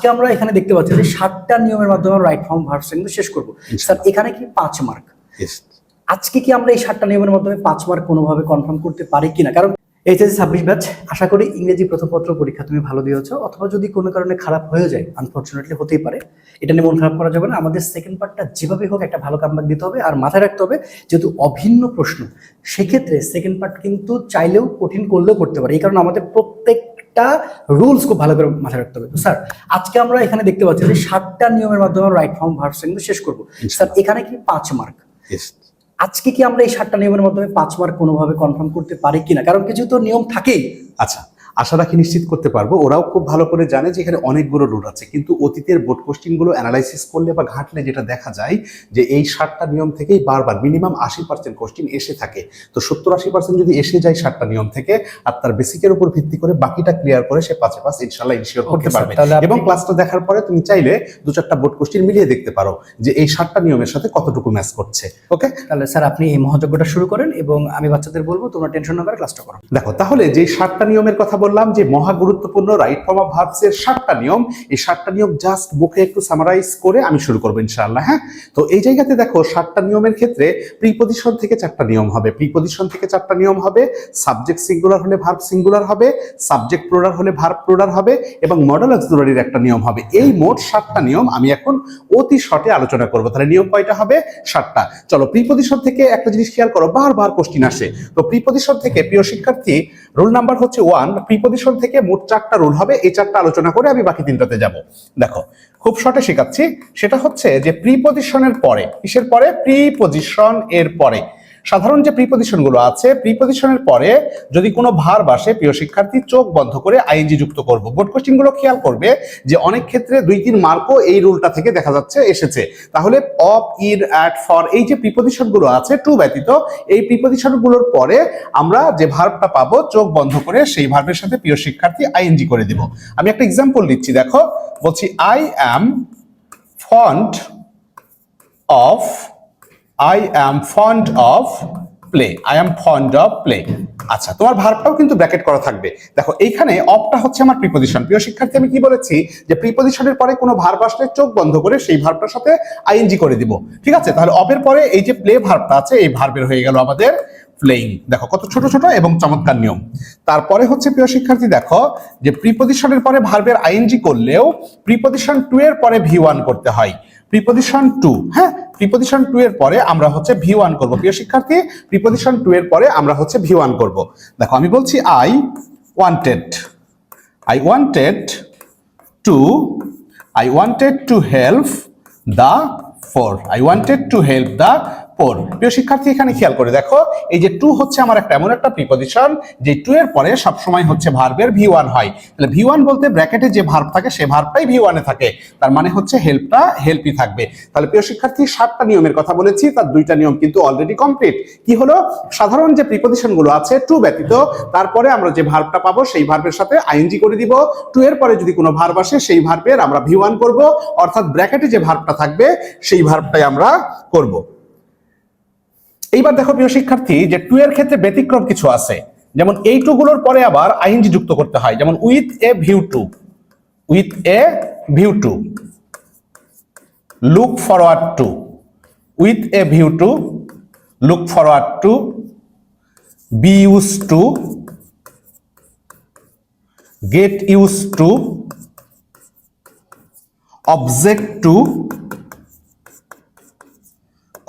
আজকে আমরা এখানে দেখতে পাচ্ছি যে 7টা নিয়মের মাধ্যমে রাইট ফর্ম ভার্বস কিন্তু শেষ করব। স্যার এখানে কি 5 মার্ক? আজকে কি আমরা এই 7টা নিয়মের মাধ্যমে 5 মার্ক কোনোভাবে কনফার্ম করতে পারি কিনা? কারণ এইচএসসি 26 ব্যাচ, আশা করি ইংরেজি প্রথম পত্র পরীক্ষা তুমি ভালো দিয়েছো, অথবা যদি কোনো কারণে খারাপ হয়ে যায়, আনফরচুনেটলি হতেই পারে, এটা নিয়ে মন খারাপ করা যাবে না। আমাদের সেকেন্ড পার্টটা যেভাবে হোক একটা ভালো কামব্যাক দিতে হবে। আর মাথায় রাখতে হবে, যেহেতু অভিন্ন প্রশ্ন, সেক্ষেত্রে সেকেন্ড পার্ট কিন্তু চাইলেও কঠিন করলেও করতে পারে। এই কারণে আমাদের প্রত্যেকটা রুলস খুব ভালো করে মাথায় রাখতে হবে। তো স্যার আজকে আমরা এখানে দেখতে পাচ্ছি যে 7টা নিয়মের মাধ্যমে রাইট ফর্ম ভার্বস কিন্তু শেষ করব। স্যার এখানে কি 5 মার্ক? আজকে কি আমরা এই 7টা নিয়মের মাধ্যমে 5 মার্ক কোনোভাবে কনফার্ম করতে পারি কিনা? কারণ কিছু তো নিয়ম থাকেই। আচ্ছা, আশা রাখি নিশ্চিত করতে পারবো। ওরাও খুব ভালো করে জানে যে এখানে অনেকগুলো রুল আছে, কিন্তু অতীতের বোর্ড কোশ্চেনগুলো অ্যানালাইসিস করলে বা ঘাটলে যেটা দেখা যায় যে এই 7টা নিয়ম থেকেই বারবার মিনিমাম 80% কোশ্চেন এসে থাকে। তো 70-80% যদি এসে যায় 7টা নিয়ম থেকে, আর তার বেসিকের উপর ভিত্তি করে বাকিটা ক্লিয়ার করে সে 5-এ 5 ইনশাআল্লাহ ইনশিওর করতে পারবে। এবং ক্লাসটা দেখার পরে তুমি চাইলে 2-4টা বোর্ড কোশ্চেন মিলিয়ে দেখতে পারো যে এই 7টা নিয়মের সাথে কতটুকু ম্যাচ করছে। ওকে, তাহলে স্যার আপনি এই মহাযজ্ঞটা শুরু করেন এবং আমি বাচ্চাদের বলবো তোমরা টেনশন না করে ক্লাসটা করো। দেখো, তাহলে যে 7টা নিয়মের কথা বললাম, যে মহা গুরুত্বপূর্ণ রাইট ফর্ম অফ ভার্বস এর 7টা নিয়ম, এই 7টা নিয়ম জাস্ট মুখে একটু সামারাইজ করে আমি শুরু করবো ইনশাআল্লাহ। হ্যাঁ, তো এই জায়গাতে দেখো 7টা নিয়মের ক্ষেত্রে প্রিপজিশন থেকে 4টা নিয়ম হবে। প্রিপজিশন থেকে 4টা নিয়ম হবে, সাবজেক্ট সিঙ্গুলার হলে ভার্ব সিঙ্গুলার হবে, সাবজেক্ট প্লুরাল হলে ভার্ব প্লুরাল হবে, এবং মডেল অক্সিলারির একটা নিয়ম হবে। এই মোট 7টা নিয়ম আমি এখন অতি শর্টে আলোচনা করবো। তাহলে নিয়ম কয়টা হবে? 7টা। চলো, প্রিপজিশন থেকে একটা জিনিস খেয়াল করো, বারবার কোশ্চেন আসে। তো প্রিপজিশন থেকে প্রিয় শিক্ষার্থী, রুল নাম্বার হচ্ছে 1। প্রিপজিশন থেকে মোট 4টা রুল হবে। এই 4টা আলোচনা করে আমি বাকি 3টাতে যাব। দেখো, খুব শর্টে শেখাচ্ছি। সেটা হচ্ছে যে প্রিপজিশনের পরে, কিসের পরে? প্রিপজিশন এর পরে সাধারণ যে প্রিপজিশন গুলো আছে, প্রিপজিশনের পরে যদি কোনো ভার্ব আসে, প্রিয় শিক্ষার্থী চোখ বন্ধ করে আইএনজি যুক্ত করব। বোর্ড কোশ্চেন গুলো খেয়াল করবে যে অনেক ক্ষেত্রে 2-3 মার্কও এই রুলটা থেকে দেখা যাচ্ছে এসেছে। তাহলে অফ, ইর, অ্যাট, ফর, এই যে প্রিপজিশন গুলো আছে টু ব্যতীত, এই প্রিপজিশন গুলোর পরে আমরা যে ভার্বটা পাবো, চোখ বন্ধ করে সেই ভার্বের সাথে প্রিয় শিক্ষার্থী আইএনজি করে দিব। আমি একটা এক্সাম্পল দিচ্ছি। দেখো, বলছি I am fond of, I am fond of play. I am fond of play. আচ্ছা, তোমার ভার্বটাও কিন্তু ব্র্যাকেট করা থাকবে। দেখো, এইখানে অফটা হচ্ছে আমার প্রিপজিশন। প্রিয় শিক্ষার্থী, আমি কি বলেছি যে প্রিপজিশনের পরে কোনো ভার্ব আসলে চোখ বন্ধ করে সেই ভার্বটার সাথে আইএনজি করে দিব। ঠিক আছে, তাহলে অফের পরে এই যে প্লে ভার্বটা আছে, এই ভার্বের হয়ে গেল আমাদের প্লেইং। দেখো কত ছোট ছোট এবং চমৎকার নিয়ম। তারপরে হচ্ছে প্রিয় শিক্ষার্থী, দেখো যে প্রিপজিশনের পরে ভার্বের আইএনজি করলেও প্রিপজিশন 2 এর পরে V1 করতে হয়। প্রিপজিশন 2, হ্যাঁ, প্রিপজিশন 2 এর পরে আমরা হচ্ছে V1 করব। প্রিয় শিক্ষার্থী, প্রিপজিশন 2 এর পরে আমরা হচ্ছে V1 করব। দেখো, আমি বলছি I wanted to help the poor. I wanted to help the poor. প্রিয় শিক্ষার্থী, এখানে খেয়াল করে দেখো, এই যে টু হচ্ছে আমার একটা এমন একটা প্রিপজিশন যে 2 এর পরে সবসময় হচ্ছে ভার্বের V1 হয়। তাহলে V1 বলতে ব্র্যাকেটে যে ভার্ব থাকে সে ভার্বটাই V1 এ থাকে, তার মানে হচ্ছে হেল্পটা হেল্পই থাকবে। তাহলে প্রিয় শিক্ষার্থী, 7টা নিয়মের কথা বলেছি, তার 2টা নিয়ম কিন্তু অলরেডি কমপ্লিট। কি হলো? সাধারণ যে প্রিপজিশন গুলো আছে টু ব্যতীত, তারপরে আমরা যে ভার্বটা পাবো সেই ভার্বের সাথে আইএনজি করে দিব। 2 এর পরে যদি কোনো ভার্ব আসে, সেই ভার্বের আমরা V1 করব, অর্থাৎ ব্র্যাকেটে যে ভার্বটা থাকবে সেই ভার্বটাই আমরা করব। এইবার দেখো প্রিয় শিক্ষার্থী, যে 2 এর ক্ষেত্রে ব্যতিক্রম কিছু আছে। যেমন এই টু গুলোর পরে আবার আইএনজি যুক্ত করতে হয়। যেমন with a view to, with a view to, look forward to, with a view to, look forward to, be used to, get used to, object to,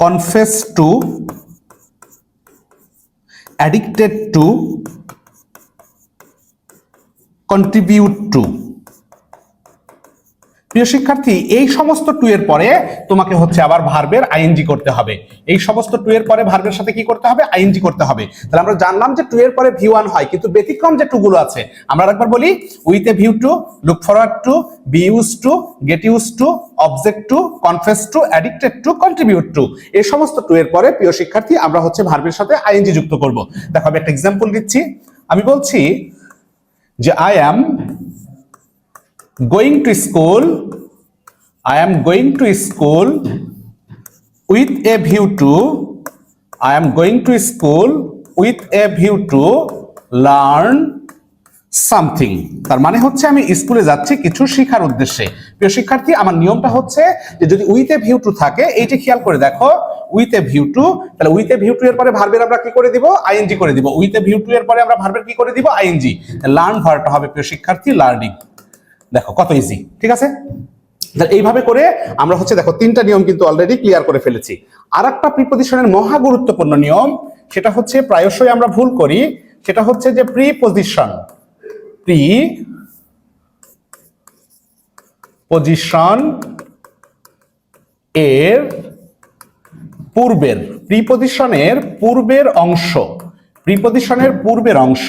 confess to, addicted to, contribute to। প্রিয় শিক্ষার্থী, এই সমস্ত 2 এর পরে তোমাকে হচ্ছে আবার ভার্বের আইএনজি করতে হবে। এই সমস্ত 2 এর পরে ভার্বের সাথে কি করতে হবে? আইএনজি করতে হবে। তাহলে আমরা জানলাম যে 2 এর পরে V1 হয়, কিন্তু ব্যতিক্রম যে 2 গুলো আছে আমরা একবার বলি, with a view to, look forward to, be used to, get used to, object to, confess to, addicted to, contribute to. এই সমস্ত 2 এর পরে প্রিয় শিক্ষার্থী আমরা হচ্ছে ভার্বের সাথে আইএনজি যুক্ত করব। দেখো, আমি একটা এক্সাম্পল দিচ্ছি। আমি বলছি যে I am going to school, I am going to school with a view to, I am going to school with a view to learn something, তার মানে হচ্ছে আমি স্কুলে যাচ্ছি কিছু শেখার উদ্দেশ্যে। প্রিয় শিক্ষার্থী, আমার নিয়মটা হচ্ছে যে যদি উইথ এ ভিউ টু থাকে, এইটা খেয়াল করে দেখো, উইথ এ ভিউ টু, তাহলে উইথ এ ভিউ টু এর পরে ভার্বের আমরা কি করে দিব, আইএনজি করে দিব। উইথ এ ভিউ টু এর পরে আমরা ভার্বের কি করে দিব, আইএনজি। লার্ন ভার্বটা হবে প্রিয় শিক্ষার্থী লার্নিং। দেখো কত ইজি, ঠিক আছে। এইভাবে করে আমরা হচ্ছে দেখো তিনটা নিয়ম কিন্তু অলরেডি ক্লিয়ার করে ফেলেছি। আর একটা প্রিপজিশনের মহা গুরুত্বপূর্ণ নিয়ম, সেটা হচ্ছে প্রায়শই আমরা ভুল করি, সেটা হচ্ছে যে প্রিপজিশন এর পূর্বের, প্রিপজিশনের পূর্বের অংশ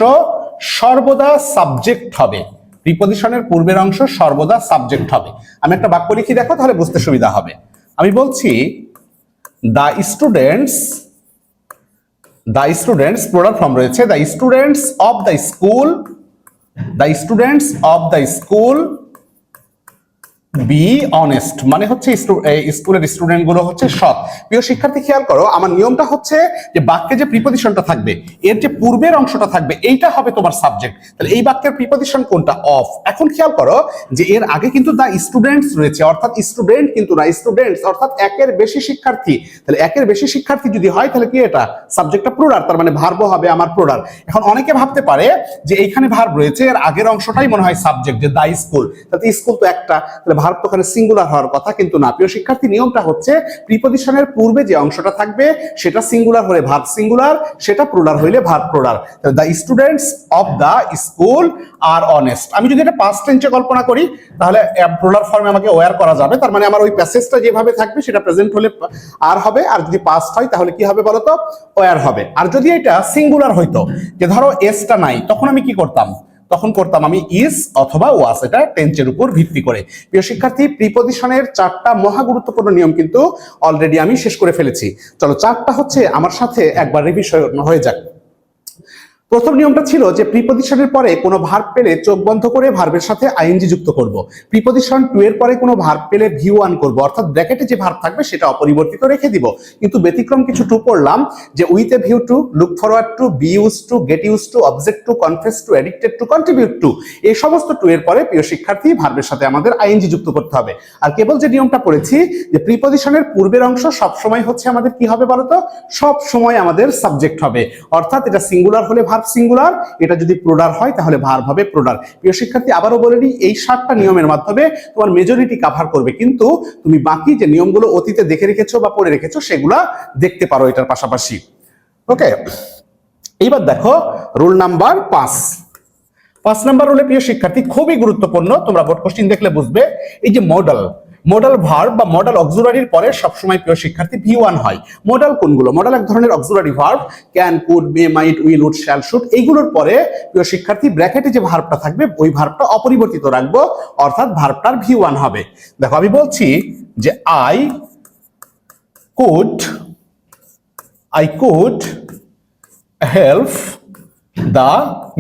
সর্বদা সাবজেক্ট হবে। প্রিপজিশনের পূর্বের অংশ সর্বদা সাবজেক্ট হবে। আমি একটা বাক্য লিখি, দেখো তাহলে বুঝতে সুবিধা হবে। আমি বলছি দ্য স্টুডেন্টস প্লুরাল ফর্ম রয়েছে, the students of the school be honest, মানে হচ্ছে স্কুলের স্টুডেন্ট গুলো হচ্ছে সৎ। প্রিয় শিক্ষার্থী খেয়াল করো, আমার নিয়মটা হচ্ছে যে বাক্যে যে প্রিপজিশনটা থাকবে, এর যে পূর্বের অংশটা থাকবে, এইটা হবে তোমার সাবজেক্ট। তাহলে এই বাক্যের প্রিপজিশন কোনটা, অফ। এখন খেয়াল করো যে এর আগে কিন্তু দ্য স্টুডেন্টস রয়েছে, অর্থাৎ স্টুডেন্ট কিন্তু না, স্টুডেন্টস, অর্থাৎ একের বেশি শিক্ষার্থী। তাহলে একের বেশি শিক্ষার্থী যদি হয়, তাহলে কি এটা সাবজেক্টটা প্লুরাল, তার মানে ভার্বও হবে আমার প্লুরাল। এখন অনেকে ভাবতে পারে যে এইখানে ভার্ব রয়েছে, এর আগের অংশটাই মনে হয় সাবজেক্ট, যে দ্য স্কুল, তাহলে স্কুল তো একটা, তাহলে ভার্ব তো ওখানে সিঙ্গুলার হওয়ার কথা, কিন্তু না। প্রিয় শিক্ষার্থী, নিয়মটা হচ্ছে প্রিপজিশনের পূর্বে যে অংশটা থাকবে সেটা সিঙ্গুলার হলে ভার্ব সিঙ্গুলার, সেটা প্লুরাল হইলে verb plural. The students of the school R honest. আমি যদি এটা পাস্ট টেন্সে কল্পনা করি, তাহলে প্লুরাল ফর্মে আমাকে ওয়্যার করা যাবে, তার মানে আমার ওই প্যাসেজটা যেভাবে থাকবে সেটা প্রেজেন্ট হলে আর হবে, আর যদি পাস্ট হয় তাহলে কি হবে বলতো, ওয়্যার হবে। আর যদি এটা সিঙ্গুলার হইতো, যে ধরো এসটা নাই, তখন আমি কি করতাম, তখন করতাম আমি ইজ অথবা ওয়াজ, এটা টেন্সের উপর ভিত্তি করে। প্রিয় শিক্ষার্থী, প্রিপজিশনের 4টা মহা গুরুত্বপূর্ণ নিয়ম কিন্তু অলরেডি আমি শেষ করে ফেলেছি। চলো 4টা হচ্ছে আমার সাথে একবার রিভিশন হয়ে যাক। প্রথম নিয়মটা ছিল যে প্রিপজিশনের পরে কোনো ভার্ব পেলে চোখ বন্ধ করে ভার্বের সাথে আইএনজি যুক্ত করব। প্রিপজিশন টু এর পরে কোনো ভার্ব পেলে ভিউ অন করব, অর্থাৎ ব্র্যাকেটে যে ভার্ব থাকবে সেটা অপরিবর্তিত রেখে দিব। কিন্তু ব্যতিক্রম কিছু টু পড়লাম, যে with a view to, look forward to, be used to, get used to, object to, confess to, addicted to, contribute to, এই সমস্ত টু এর পরে প্রিয় শিক্ষার্থী ভার্বের সাথে আমাদের আইএনজি যুক্ত করতে হবে। আর কেবল যে নিয়মটা পড়েছি যে প্রিপজিশনের পূর্বের অংশ সব সময় হচ্ছে আমাদের কি হবে বলতো, সব সময় আমাদের সাবজেক্ট হবে, অর্থাৎ এটা সিঙ্গুলার হলে ভার্ব সিঙ্গুলার, এটা যদি প্লুরাল হয় তাহলে ভার্ব হবে প্লুরাল। প্রিয় শিক্ষার্থী, আবারও বলে দিই, এই 7টা নিয়মের মাধ্যমে তোমার মেজরিটি কভার করবে, কিন্তু তুমি বাকি যে নিয়মগুলো অতীতে দেখে রেখেছো বা পড়ে রেখেছো সেগুলা দেখতে পারো এটার পাশাপাশি। ওকে, এইবার দেখো রুল নাম্বার 5 নাম্বার রুলে প্রিয় শিক্ষার্থী খুবই গুরুত্বপূর্ণ, তোমরা বোর্ড কোশ্চেন দেখলে বুঝবে। এই যে মডাল ভার্ব বা মডাল অক্সিলারির পরে সবসময় প্রিয় শিক্ষার্থী ভি1 হয়। মডাল কোনগুলো, মডাল এক ধরনের auxiliary verb, can, could, may, might, will, would, shall, should, এইগুলোর পরে প্রিয় শিক্ষার্থী ব্র্যাকেটে যে ভার্বটা থাকবে ওই ভার্বটা অপরিবর্তিত রাখবো, অর্থাৎ ভার্বটার ভি1 হবে। দেখো আমি বলছি যে I could help the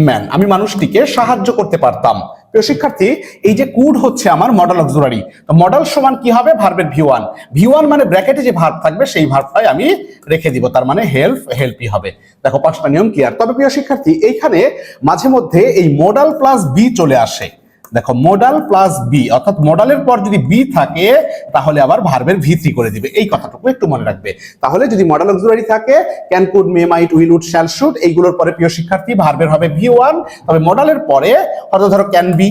man, আমি মানুষটিকে সাহায্য করতে পারতাম। প্রিয় শিক্ষার্থী, এই যে কুড হচ্ছে আমার মডাল অক্সিলারি, তো মডাল সমান কি হবে, ভার্বের ভি1 মানে ব্র্যাকেটে যে ভার্ব থাকবে সেই ভার্বটাই আমি রেখে দিব, তার মানে হেল্পই হবে। দেখো 5টা নিয়ম ক্লিয়ার। তবে প্রিয় শিক্ষার্থী, এইখানে মাঝে মধ্যে এই মডাল প্লাস বি চলে আসে। দেখো মডাল প্লাস বি, অর্থাৎ মডালের পর যদি বি থাকে তাহলে আবার ভার্বের ভি3 করে দিবে, এই কথাটুকু একটু মনে রাখবে। তাহলে যদি মডাল অক্সিলারি থাকে, can, could, may, might, will, would, shall, should, এইগুলোর পরে প্রিয় শিক্ষার্থী ভার্বের হবে ভি1। তবে মডালের পরে অর্থাৎ ধরো ক্যান বি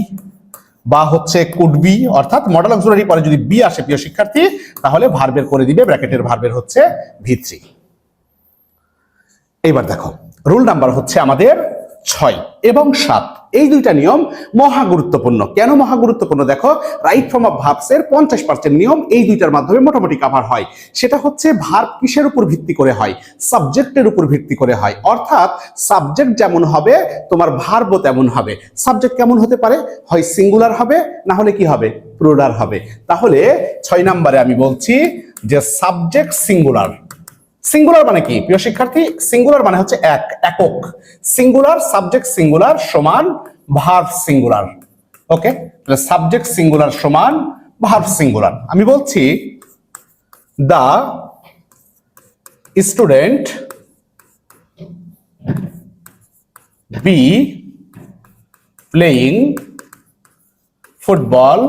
বা হচ্ছে কুড বি, অর্থাৎ মডাল অক্সিলারি পরে যদি বি আসে প্রিয় শিক্ষার্থী, তাহলে ভার্বের করে দিবে ব্র্যাকেটের ভার্বের হচ্ছে ভি3। এইবার দেখো রুল নাম্বার হচ্ছে আমাদের 6 এবং 7, এই দুইটা নিয়ম মহা গুরুত্বপূর্ণ। কেন মহা গুরুত্বপূর্ণ? দেখো রাইট ফর্ম অফ ভার্বসের 50% নিয়ম এই দুইটার মাধ্যমে মোটামুটি কভার হয়। সেটা হচ্ছে ভার্ব কিসের উপর ভিত্তি করে হয়, সাবজেক্টের উপর ভিত্তি করে হয়, অর্থাৎ সাবজেক্ট যেমন হবে তোমার ভার্বও তেমন হবে। সাবজেক্ট কেমন হতে পারে, হয় সিঙ্গুলার হবে, না হলে কি হবে, প্লুরাল হবে। তাহলে 6 নম্বরে আমি বলছি যে সাবজেক্ট সিঙ্গুলার। সিঙ্গুলার মানে কি প্রিয় শিক্ষার্থী, সিঙ্গুলার মানে হচ্ছে একক, সিঙ্গুলার সাবজেক্ট সিঙ্গুলার সমান ভার্ব সিঙ্গুলার। ওকে, তাহলে সাবজেক্ট সিঙ্গুলার সমান ভার্ব সিঙ্গুলার। আমি বলছি the student be playing football,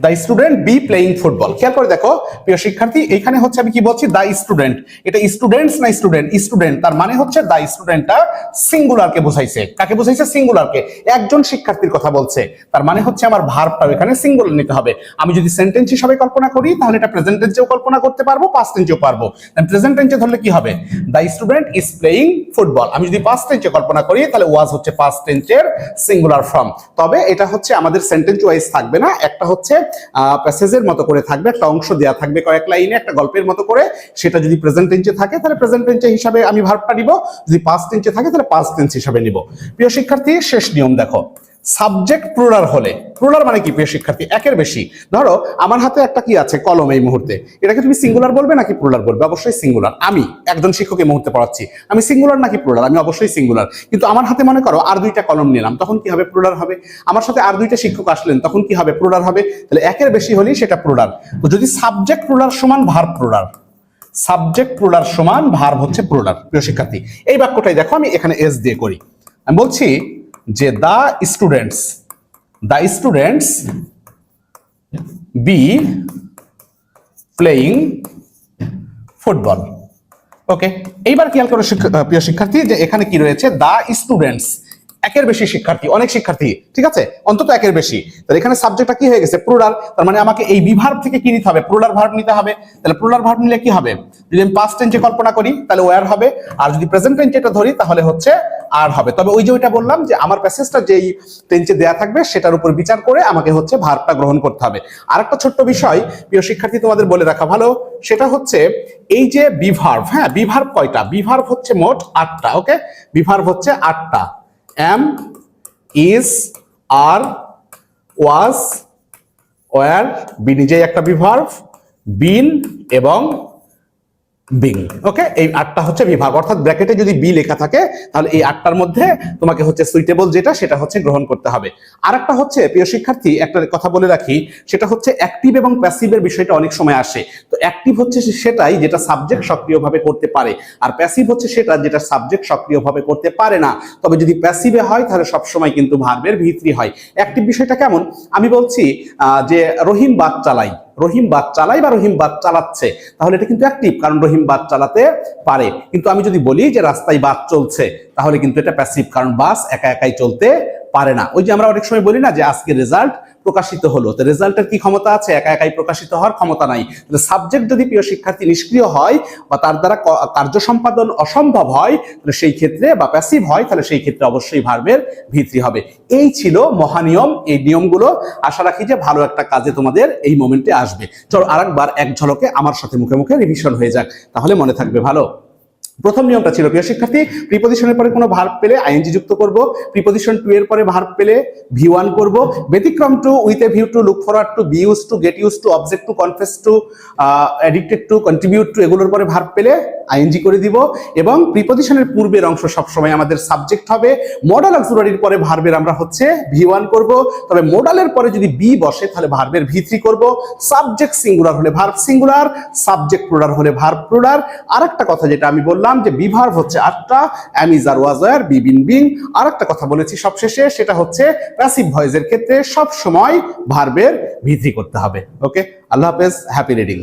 the student be playing football. খেয়াল করে দেখো প্রিয় শিক্ষার্থী, এখানে হচ্ছে আমি কি বলছি, দ্য স্টুডেন্ট। এটা স্টুডেন্টস না স্টুডেন্ট? স্টুডেন্ট, তার মানে হচ্ছে দ্য স্টুডেন্টটা সিঙ্গুলারকে বোঝাইছে। কাকে বোঝাইছে? সিঙ্গুলারকে। একজন শিক্ষার্থীর কথা বলছে, তার মানে হচ্ছে আমার ভার্বটাও এখানে সিঙ্গুলার নিতে হবে। আমি যদি সেন্টেন্স হিসাবে কল্পনা করি তাহলে এটা প্রেজেন্ট টেন্সেও কল্পনা করতে পারবো, পাস্ট টেন্সেও পারবো। প্রেজেন্ট টেন্সে ধরলে কি হবে? The student is playing football. আমি যদি পাস্ট টেন্সে কল্পনা করি তাহলে ওয়াজ হচ্ছে পাস্ট টেন্সের সিঙ্গুলার ফর্ম। তবে এটা হচ্ছে আমাদের সেন্টেন্স ওয়াইজ থাকবে না, একটা হচ্ছে প্যাসেজের মতো করে থাকবে, একটা অংশ দেয়া থাকবে কয়েক লাইনে, একটা গল্পের মতো করে। সেটা যদি প্রেজেন্ট টেন্সে থাকে তাহলে প্রেজেন্ট টেন্সে হিসাবে আমি ভার্বটা নিব, যদি পাস্ট টেন্সে থাকে তাহলে পাস্ট টেন্স হিসাবে নিব। প্রিয় শিক্ষার্থী, শেষ নিয়ম দেখো, সাবজেক্ট প্লুরাল হলে, প্লুরাল মানে কি প্রিয় শিক্ষার্থী? একের বেশি। ধরো আমার হাতে একটা কি আছে, কলম এই মুহূর্তে, এটাকে তুমি সিঙ্গুলার বলবে নাকি প্লুরাল বলবে? অবশ্যই সিঙ্গুলার। আমি একজন শিক্ষক এই মুহূর্তে পড়াচ্ছি, আমি সিঙ্গুলার নাকি প্লুরাল? আমি অবশ্যই সিঙ্গুলার। কিন্তু আমার হাতে মনে করো আর দুইটা কলম নিলাম, তখন কি হবে? প্লুরাল হবে। আমার সাথে আর দুইটা শিক্ষক আসলেন, তখন কি হবে? প্লুরাল হবে। তাহলে একের বেশি হলেই সেটা প্লুরাল। তো যদি সাবজেক্ট প্লুরাল সমান ভার্ব প্লুরাল, সাবজেক্ট প্লুরাল সমান ভার্ব হচ্ছে প্লুরাল। প্রিয় শিক্ষার্থী, এই বাক্যটাই দেখো আমি এখানে এস দিয়ে করি। আমি বলছি যে the students be playing football. Okay, এইবার খেয়াল করো প্রিয় শিক্ষার্থী যে এখানে কি রয়েছে? দ্য স্টুডেন্টস, একের বেশি শিক্ষার্থী, অনেক শিক্ষার্থী, ঠিক আছে, অন্তত একের বেশি। তাহলে এখানে সাবজেক্টটা কি হয়ে গেছে? প্লুরাল। তার মানে আমাকে এই বি ভার্ব থেকে কি নিতে হবে? প্লুরাল ভার্ব নিতে হবে। তাহলে প্লুরাল ভার্ব নিলে কি হবে? যদি আমি পাস্ট টেন্সে কল্পনা করি তাহলে ওয়্যার হবে, আর যদি প্রেজেন্ট টেন্সে এটা ধরি তাহলে হচ্ছে আর হবে। তবে ওই যে ওইটা বললাম যে আমার প্যাসেজটা যেই টেন্সে দেয়া থাকবে সেটার উপর বিচার করে আমাকে হচ্ছে ভার্বটা গ্রহণ করতে হবে। আর একটা ছোট্ট বিষয় প্রিয় শিক্ষার্থী তোমাদের বলে রাখা ভালো, সেটা হচ্ছে এই যে বি ভার্ব, হ্যাঁ বি ভার্ব কয়টা? বি ভার্ব হচ্ছে মোট 8টা। ওকে, বি ভার্ব হচ্ছে 8টা। Am, is, are, was, were, be নিজেই একটা বি ভার্ব, বিন এবং বিং। ওকে, এই 8টা হচ্ছে বি ভার্ব। অর্থাৎ ব্র্যাকেটে যদি বি লেখা থাকে তাহলে এই 8টার মধ্যে তোমাকে হচ্ছে সুইটেবল যেটা সেটা হচ্ছে গ্রহণ করতে হবে। আর একটা হচ্ছে প্রিয় শিক্ষার্থী, একটা কথা বলে রাখি, সেটা হচ্ছে অ্যাক্টিভ এবং প্যাসিভের বিষয়টা অনেক সময় আসে। তো অ্যাক্টিভ হচ্ছে সেটাই যেটা সাবজেক্ট সক্রিয়ভাবে করতে পারে, আর প্যাসিভ হচ্ছে সেটা যেটা সাবজেক্ট সক্রিয়ভাবে করতে পারে না। তবে যদি প্যাসিভে হয় তাহলে সবসময় কিন্তু ভার্বের ভিত্তি হয়। অ্যাক্টিভ বিষয়টা কেমন? আমি বলছি যে রহিম বাস চালাই, রহিম বাস চালাই বা রহিম বাস চালাচ্ছে, তাহলে এটা কিন্তু অ্যাক্টিভ, কারণ রহিম বাস চালাতে পারে। কিন্তু আমি যদি বলি যে রাস্তায় বাস চলছে, তাহলে কিন্তু এটা প্যাসিভ, কারণ বাস একা একাই চলতে পারে না। ওই যে আমরা অনেক সময় বলি না যে আজকে রেজাল্ট প্রকাশিত হলো, তো রেজাল্টের কি ক্ষমতা আছে? একা একাই প্রকাশিত হওয়ার ক্ষমতা নাই। তাহলে সাবজেক্ট যদি প্রিয় শিক্ষার্থী নিষ্ক্রিয় হয় বা তার দ্বারা কার্য সম্পাদন অসম্ভব হয়, তাহলে সেই ক্ষেত্রে বা প্যাসিভ হয়, তাহলে সেই ক্ষেত্রে অবশ্যই ভার্বের ভিত্তি হবে। এই ছিল মহানিয়ম। এই নিয়মগুলো আশা রাখি যে ভালো একটা কাজে তোমাদের এই মোমেন্টে আসবে। চলো আরেকবার এক ঝলকে আমার সাথে মুখে মুখে রিভিশন হয়ে যাক, তাহলে মনে থাকবে ভালো। প্রথম নিয়মটা ছিল প্রিয় শিক্ষার্থী, প্রিপজিশনের পরে কোনো ভার্ব পেলে আইএনজি যুক্ত করব, প্রিপজিশন টু এর পরে ভার্ব পেলে ভি1 করব, ব্যতিক্রম to, with a view to, look forward to, be used to, get used to, object to, confess to, addicted to, contribute to, এগুলোর পরে ভার্ব পেলে আইএনজি করে দিব। এবং প্রিপজিশনের পূর্বের অংশ সবসময় আমাদের সাবজেক্ট হবে। মডাল অক্সিলারির পরে ভার্বের আমরা হচ্ছে ভি1 করব, তবে মডালের পরে যদি বি বসে তাহলে ভার্বের ভি3 করব। সাবজেক্ট সিঙ্গুলার হলে ভার্ব সিঙ্গুলার, সাবজেক্ট প্লুরাল হলে ভার্ব প্লুরাল। আরেকটা কথা যেটা আমি বললাম যে বি ভার্ব হচ্ছে 8টা, am, is, are, was, were, be, been, being. আরেকটা কথা বলেছি সবশেষে, সেটা হচ্ছে প্যাসিভ ভয়েসের ক্ষেত্রে সব সময় ভার্বের ভিত্তি করতে হবে। ওকে, আল্লাহ হাফেজ, হ্যাপি রিডিং।